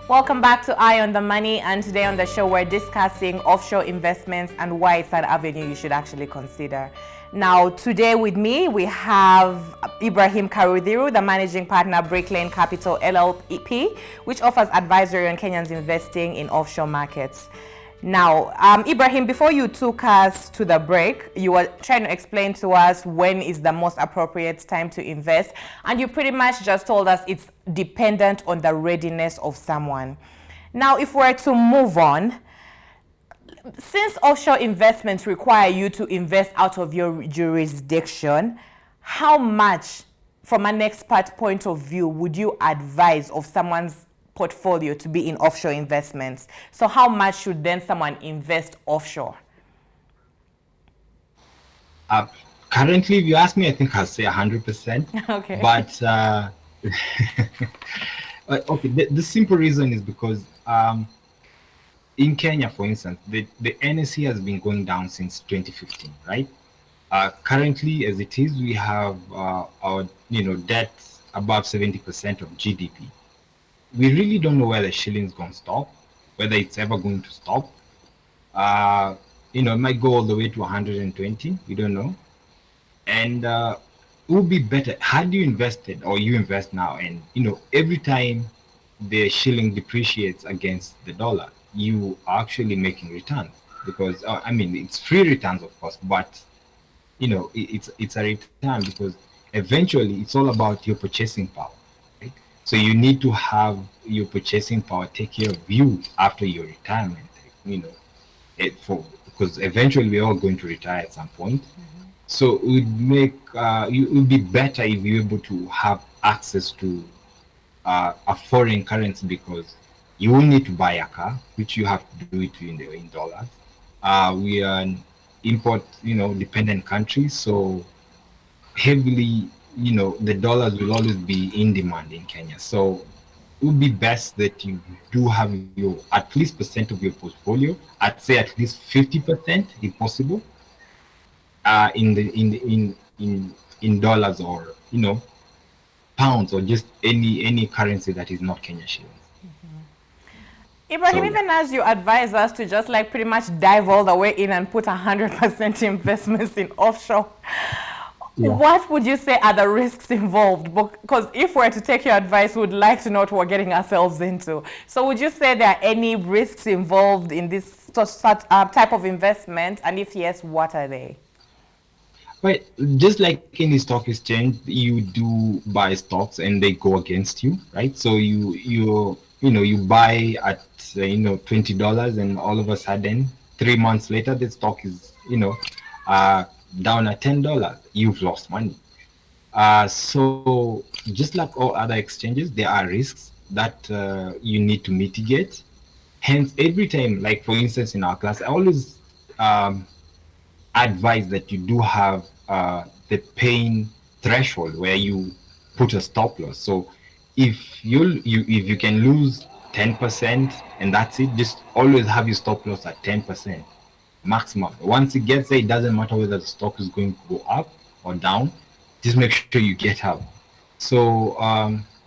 Welcome back to Eye on the Money, and today on the show we're discussing offshore investments and why it's an avenue you should actually consider. Now, today with me we have Ibrahim Karudhiru, the managing partner, Brick Lane Capital LLP, which offers advisory on Kenyans investing in offshore markets. Now, Ibrahim, before you took us to the break, you were trying to explain to us when is the most appropriate time to invest, and you pretty much just told us it's dependent on the readiness of someone. Now, if we're to move on, since offshore investments require you to invest out of your jurisdiction, how much, from an expert point of view, would you advise of someone's portfolio to be in offshore investments? So how much should then someone invest offshore? Currently, if you ask me, I think I'll say 100%. Okay. But okay, the simple reason is because in Kenya, for instance, the NSE has been going down since 2015, right? Currently, as it is, we have our debt above 70% of GDP. We really don't know where the shilling's going to stop, whether it's ever going to stop. It might go all the way to 120. We don't know. And it would be better had you invested, or you invest now, and every time the shilling depreciates against the dollar, you are actually making returns, because it's free returns, of course, but it's a return because eventually it's all about your purchasing power. So you need to have your purchasing power take care of you after your retirement, because eventually we're all going to retire at some point. Mm-hmm. So it would make it would be better if you're able to have access to a foreign currency, because you will need to buy a car, which you have to do it in dollars. We are an import dependent country, so heavily the dollars will always be in demand in Kenya. So it would be best that you do have your at least percent of your portfolio. I'd say at least 50%, if possible, in dollars, or pounds, or just any currency that is not Kenya shillings. Mm-hmm. Ibrahim, even as you advise us to just pretty much dive all the way in and put 100% investments in offshore. Yeah. What would you say are the risks involved? Because if we're to take your advice, we would like to know what we're getting ourselves into. So would you say there are any risks involved in this type of investment? And if yes, what are they? Well, just like in the stock exchange, you do buy stocks and they go against you, right? So you buy at $20, and all of a sudden 3 months later the stock is down at $10. You've lost money. So just like all other exchanges, there are risks that you need to mitigate. Hence, every time, like for instance in our class, I always advise that you do have the pain threshold where you put a stop loss. So if you can lose 10% and that's it, just always have your stop loss at 10%. Maximum. Once it gets there, it doesn't matter whether the stock is going to go up or down. Just make sure you get out. So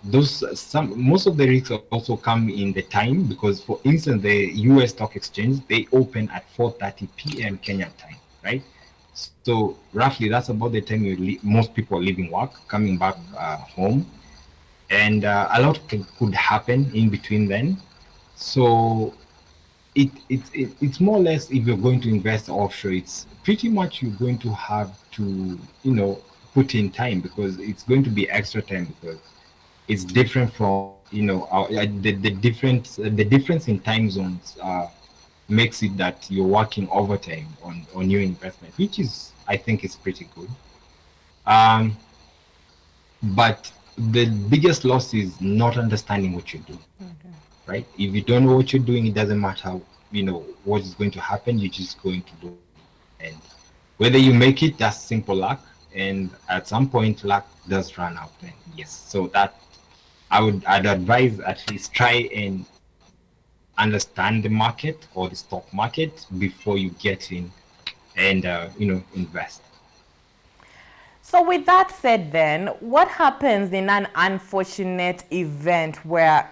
most of the risks also come in the time, because for instance the US stock exchange, they open at 4:30 p.m. Kenyan time, right? So roughly that's about the time most people are leaving work, coming back home, and a lot could happen in between then. So it's more or less, if you're going to invest offshore, it's pretty much you're going to have to put in time, because it's going to be extra time, because it's different from the difference in time zones makes it that you're working overtime on your investment, which is, I think, is pretty good. But the biggest loss is not understanding what you're doing. Okay. Right? If you don't know what you're doing, it doesn't matter, what is going to happen. You're just going to do it. And whether you make it, that's simple luck. And at some point, luck does run out. And yes, so that I'd advise at least try and understand the market or the stock market before you get in and invest. So with that said, then, what happens in an unfortunate event where,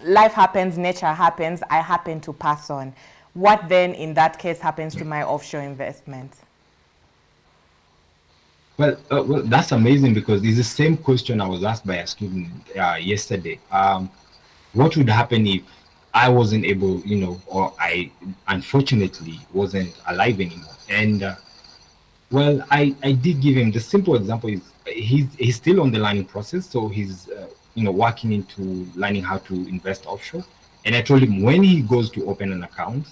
life happens, nature happens, I happen to pass on. What then in that case happens to my offshore investment? Well, that's amazing because it's the same question I was asked by a student yesterday. What would happen if I wasn't able, or I unfortunately wasn't alive anymore? And well, I did give him the simple example is he's still on the learning process, so he's working into learning how to invest offshore. And I told him when he goes to open an account,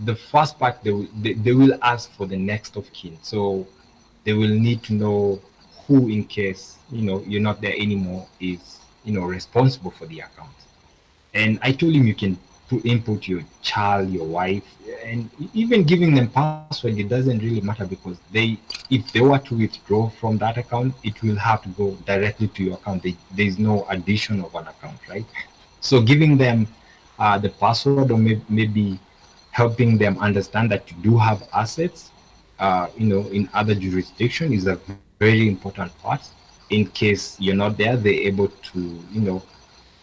the first part they will ask for the next of kin. So they will need to know who, in case you're not there anymore, is responsible for the account. And I told him you can input your child, your wife, and even giving them password. It doesn't really matter because if they were to withdraw from that account, it will have to go directly to your account. There's no addition of an account, right? So giving them the password, or maybe helping them understand that you do have assets, in other jurisdiction, is a very important part. In case you're not there, they're able to,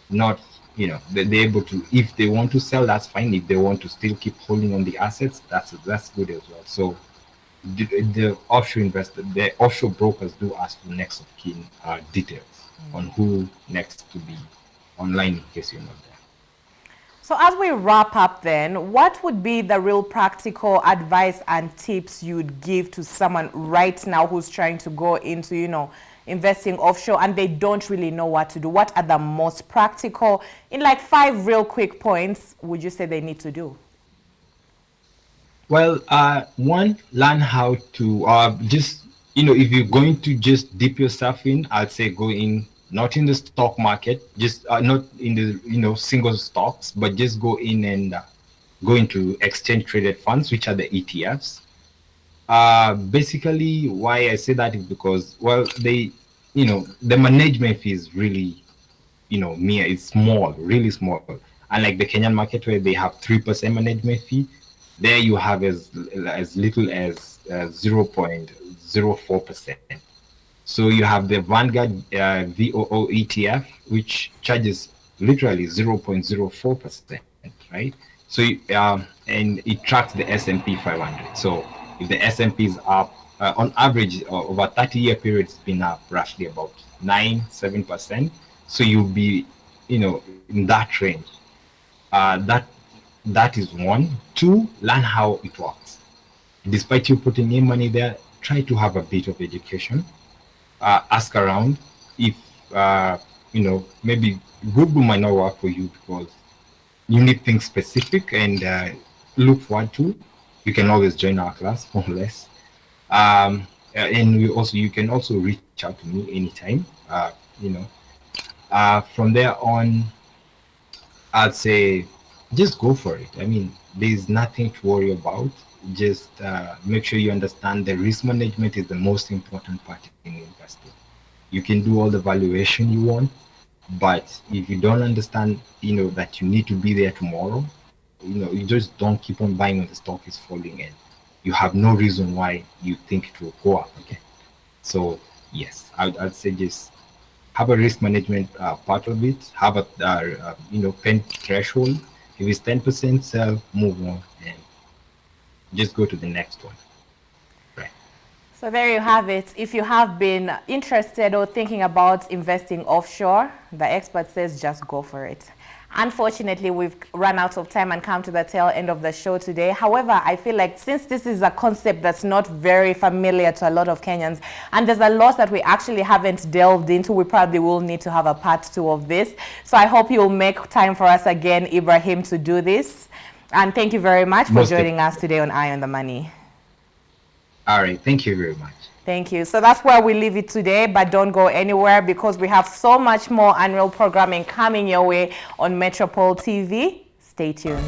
not they're able to, if they want to sell, that's fine. If they want to still keep holding on the assets, that's good as well. So the offshore investor, the offshore brokers do ask for next of kin details on who next to be online in case you're not there. So as we wrap up then, what would be the real practical advice and tips you'd give to someone right now who's trying to go into, investing offshore and they don't really know what to do? What are the most practical, in like 5 real quick points, would you say they need to do? Well, one, learn how to just, if you're going to just dip yourself in, I'd say go in, not in the stock market, just not in the, single stocks, but just go in and go into exchange traded funds, which are the ETFs. Basically, why I say that is because, well, the management fee is really, it's small, really small. Unlike the Kenyan market where they have 3% management fee, there you have as little as 0.04%. So you have the Vanguard VOO ETF, which charges literally 0.04%, right? So and it tracks the S&P 500. So if the S&P is up, on average over 30-year period, it's been up roughly about 7%. So you'll be, in that range. That is one. Two, learn how it works. Despite you putting in money there, try to have a bit of education. Ask around. If maybe Google might not work for you because you need things specific, and look forward to. You can always join our class, more or less. And you can also reach out to me anytime. From there on, I'd say just go for it. I mean, there's nothing to worry about. Just make sure you understand the risk management is the most important part in investing. You can do all the valuation you want, but if you don't understand, that you need to be there tomorrow, you just don't keep on buying when the stock is falling, and you have no reason why you think it will go up again. So yes, I'd say just have a risk management part of it. Have a pen threshold. If it's 10%, sell, move on, and just go to the next one. Right. So there you have it. If you have been interested or thinking about investing offshore, the expert says just go for it. Unfortunately, we've run out of time and come to the tail end of the show today. However, I feel like since this is a concept that's not very familiar to a lot of Kenyans, and there's a lot that we actually haven't delved into, we probably will need to have a part 2 of this. So I hope you'll make time for us again, Ibrahim, to do this. And thank you very much for joining us today on Eye on the Money. All right. Thank you very much. Thank you. So that's where we leave it today, but don't go anywhere because we have so much more annual programming coming your way on Metropole TV. Stay tuned.